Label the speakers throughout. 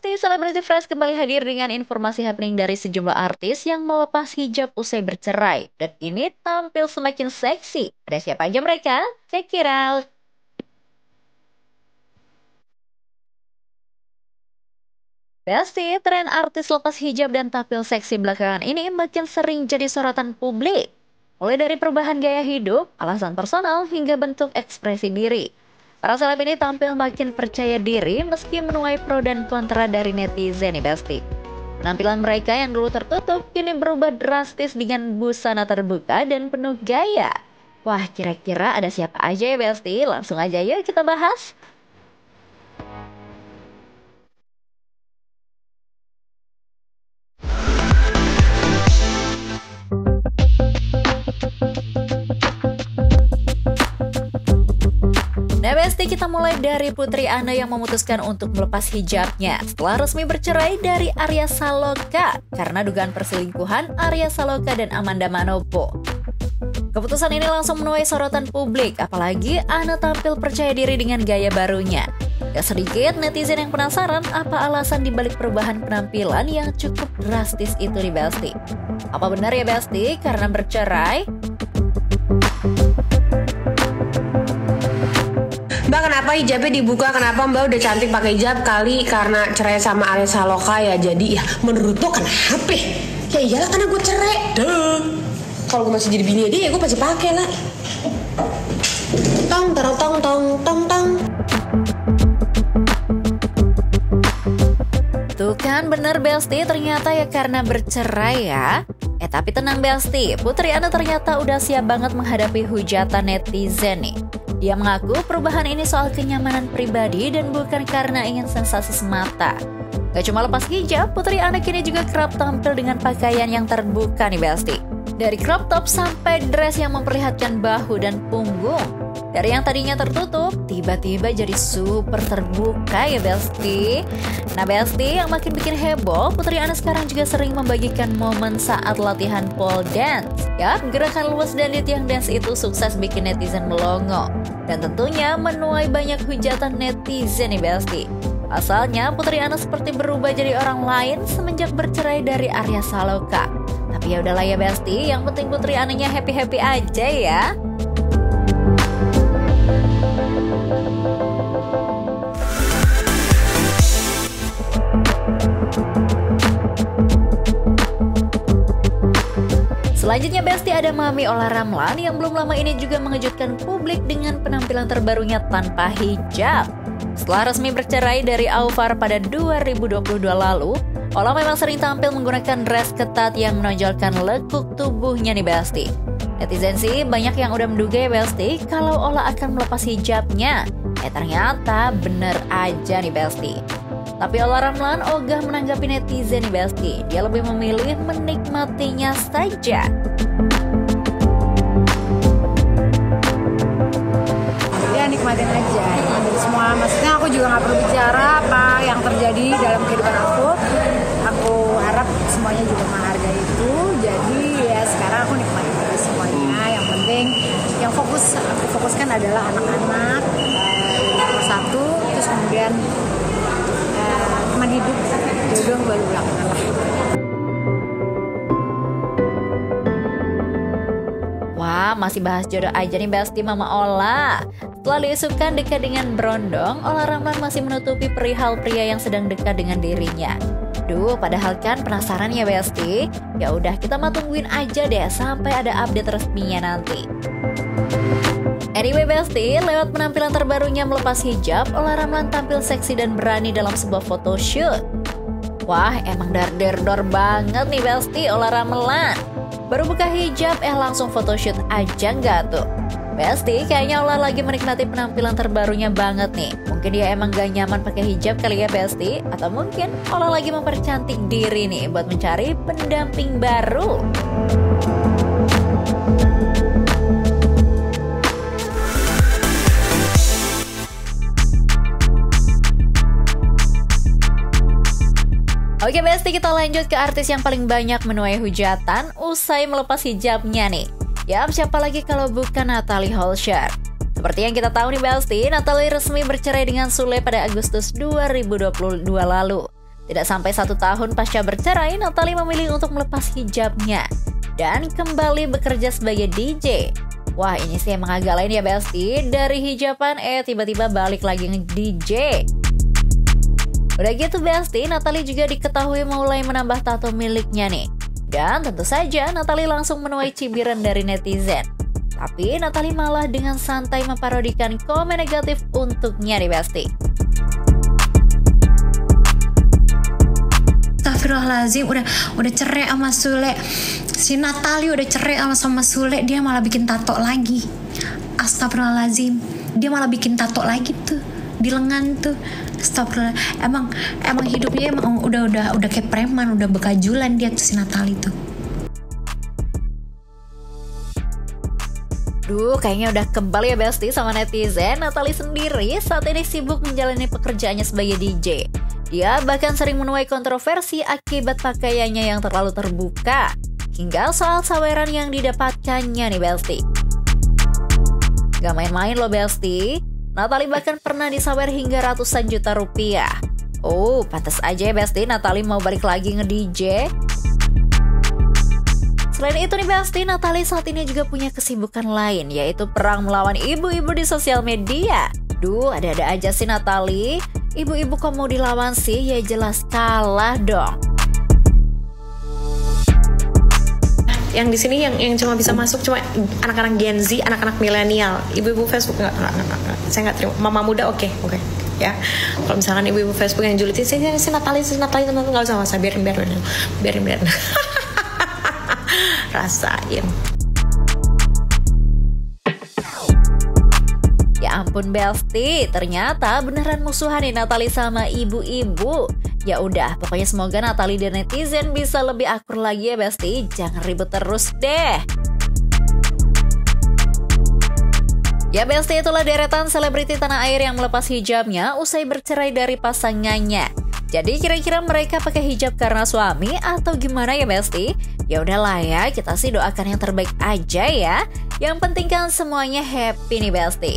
Speaker 1: Besti, Celebrity Fresh kembali hadir dengan informasi happening dari sejumlah artis yang melepas hijab usai bercerai. Dan ini tampil semakin seksi. Ada siapa aja mereka? Check it out. Besti, tren artis lepas hijab dan tampil seksi belakangan ini makin sering jadi sorotan publik. Mulai dari perubahan gaya hidup, alasan personal, hingga bentuk ekspresi diri. Para seleb ini tampil makin percaya diri meski menuai pro dan kontra dari netizen nih Besti. Penampilan mereka yang dulu tertutup kini berubah drastis dengan busana terbuka dan penuh gaya. Wah, kira-kira ada siapa aja ya Besti? Langsung aja yuk kita bahas. Nah Besti, kita mulai dari Putri Anne yang memutuskan untuk melepas hijabnya setelah resmi bercerai dari Arya Saloka karena dugaan perselingkuhan Arya Saloka dan Amanda Manopo. Keputusan ini langsung menuai sorotan publik, apalagi Anne tampil percaya diri dengan gaya barunya. Gak sedikit netizen yang penasaran apa alasan dibalik perubahan penampilan yang cukup drastis itu nih Besti. Apa benar ya Besti karena bercerai?
Speaker 2: Mbak, kenapa hijabnya dibuka? Kenapa Mbak udah cantik pakai hijab? Kali karena cerai sama Arya Saloka ya. Jadi ya menurut lo kenapa? Ya iyalah karena gue cerai. Duh. Kalau gue masih jadi bini dia ya gue pasti pakai lah. Tong tong tong tong tong tong.
Speaker 1: Tuh kan bener Besti, ternyata ya karena bercerai ya. Tapi tenang Besti, Putri Anne ternyata udah siap banget menghadapi hujatan netizen nih. Dia mengaku perubahan ini soal kenyamanan pribadi dan bukan karena ingin sensasi semata. Gak cuma lepas hijab, Putri Anne kini juga kerap tampil dengan pakaian yang terbuka nih Besti. Dari crop top sampai dress yang memperlihatkan bahu dan punggung. Dari yang tadinya tertutup, tiba-tiba jadi super terbuka ya Besti. Nah Besti, yang makin bikin heboh, Putri Anne sekarang juga sering membagikan momen saat latihan pole dance. Ya, gerakan luas dan yang dance itu sukses bikin netizen melongo. Dan tentunya menuai banyak hujatan netizen nih Besti. Asalnya Putri Anne seperti berubah jadi orang lain semenjak bercerai dari Arya Saloka. Tapi ya udahlah ya Besti, yang penting Putri Anne-nya happy-happy aja ya. Selanjutnya Besti, ada Mami Olla Ramlan yang belum lama ini juga mengejutkan publik dengan penampilan terbarunya tanpa hijab. Setelah resmi bercerai dari Aufar pada 2022 lalu, Olla memang sering tampil menggunakan dress ketat yang menonjolkan lekuk tubuhnya nih Besti. Netizen sih banyak yang udah menduga ya Besti kalau Olla akan melepas hijabnya. Ternyata bener aja nih Besti. Tapi Olla Ramlan ogah menanggapi netizen nih Besti. Dia lebih memilih menikmatinya saja.
Speaker 3: Ya nikmatin aja, nikmatin semua. Maksudnya aku juga nggak perlu bicara apa yang terjadi dalam kehidupan aku. Aku harap semuanya juga menghargai itu. Jadi ya sekarang aku nikmatin aja semuanya. Yang penting yang aku fokuskan adalah anak-anak. Nomor satu, terus kemudian teman hidup, jodoh baru belakangan lah.
Speaker 1: Wah, masih bahas jodoh aja nih Besti Mama Olla. Setelah diisukan dekat dengan Brondong, Olla Ramlan masih menutupi perihal pria yang sedang dekat dengan dirinya. Duh, padahal kan penasaran ya Besti? Ya udah kita tungguin aja deh sampai ada update resminya nanti. Anyway Besti, lewat penampilan terbarunya melepas hijab, Olla Ramlan tampil seksi dan berani dalam sebuah photoshoot. Wah, emang dar-der-dor banget nih Besti Olla Ramlan. Baru buka hijab, langsung photoshoot aja nggak tuh? Besti, kayaknya Olla lagi menikmati penampilan terbarunya banget nih. Mungkin dia emang gak nyaman pakai hijab kali ya Besti? Atau mungkin Olla lagi mempercantik diri nih buat mencari pendamping baru. Oke Besti, kita lanjut ke artis yang paling banyak menuai hujatan usai melepas hijabnya nih. Ya, siapa lagi kalau bukan Natalie Holscher. Seperti yang kita tahu nih Besti, Natalie resmi bercerai dengan Sule pada Agustus 2022 lalu. Tidak sampai 1 tahun pasca bercerai, Natalie memilih untuk melepas hijabnya dan kembali bekerja sebagai DJ. Wah, ini sih emang agak lain ya Besti, dari hijaban tiba-tiba balik lagi nge-DJ. Udah gitu Besti, Natalie juga diketahui mulai menambah tato miliknya nih. Dan tentu saja Natalie langsung menuai cibiran dari netizen. Tapi Natalie malah dengan santai memparodikan komen negatif untuknya nih Besti.
Speaker 4: Astagfirullahaladzim, udah cerai sama Sule. Si Natalie udah cerai sama Sule, dia malah bikin tato lagi. Astagfirullahaladzim, dia malah bikin tato lagi tuh di lengan tuh. Astagfirullah. Emang hidupnya emang udah kayak preman, udah bekajulan dia tuh si Natalie tuh.
Speaker 1: Duh, kayaknya udah kebal ya Besti sama netizen. Natalie sendiri saat ini sibuk menjalani pekerjaannya sebagai DJ. Dia bahkan sering menuai kontroversi akibat pakaiannya yang terlalu terbuka, hingga soal saweran yang didapatkannya nih Besti. Gak main-main loh Besti, Natalie bahkan pernah disawer hingga ratusan juta rupiah. Oh, pantas aja ya Besti Natalie mau balik lagi nge-DJ. Selain itu nih Besti, Natalie saat ini juga punya kesibukan lain, yaitu perang melawan ibu-ibu di sosial media. Duh, ada-ada aja sih Natalie. Ibu-ibu kok mau dilawan sih, ya jelas kalah dong.
Speaker 2: Yang di sini yang cuma bisa masuk cuma anak-anak Gen Z, anak-anak milenial. Ibu-ibu Facebook enggak. Saya nggak terima. Mama muda oke. Ya. Kalau misalkan ibu-ibu Facebook yang julitin si Natalie teman-teman nggak usah masa biarin. Rasain.
Speaker 1: Ya ampun Besti, ternyata beneran musuhan nih Natalie sama ibu-ibu. Ya udah, pokoknya semoga Natalie dan netizen bisa lebih akur lagi ya Besti. Jangan ribut terus deh. Ya Besti, itulah deretan selebriti tanah air yang melepas hijabnya usai bercerai dari pasangannya. Jadi kira-kira mereka pakai hijab karena suami atau gimana ya Besti? Ya udahlah ya, kita sih doakan yang terbaik aja ya. Yang penting kan semuanya happy nih Besti.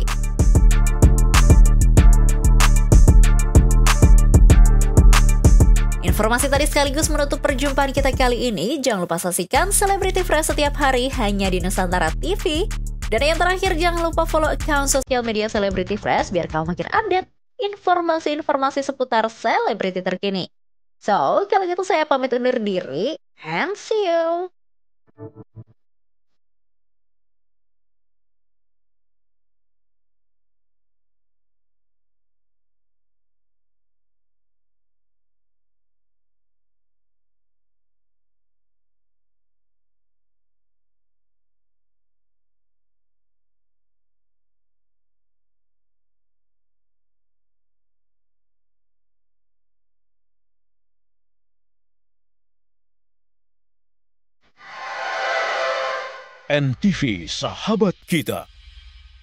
Speaker 1: Informasi tadi sekaligus menutup perjumpaan kita kali ini. Jangan lupa saksikan Celebrity Fresh setiap hari hanya di Nusantara TV. Dan yang terakhir, jangan lupa follow account sosial media Celebrity Fresh biar kamu makin update informasi-informasi seputar selebriti terkini. So, kalau gitu saya pamit undur diri and see you.
Speaker 5: NTV Sahabat Kita.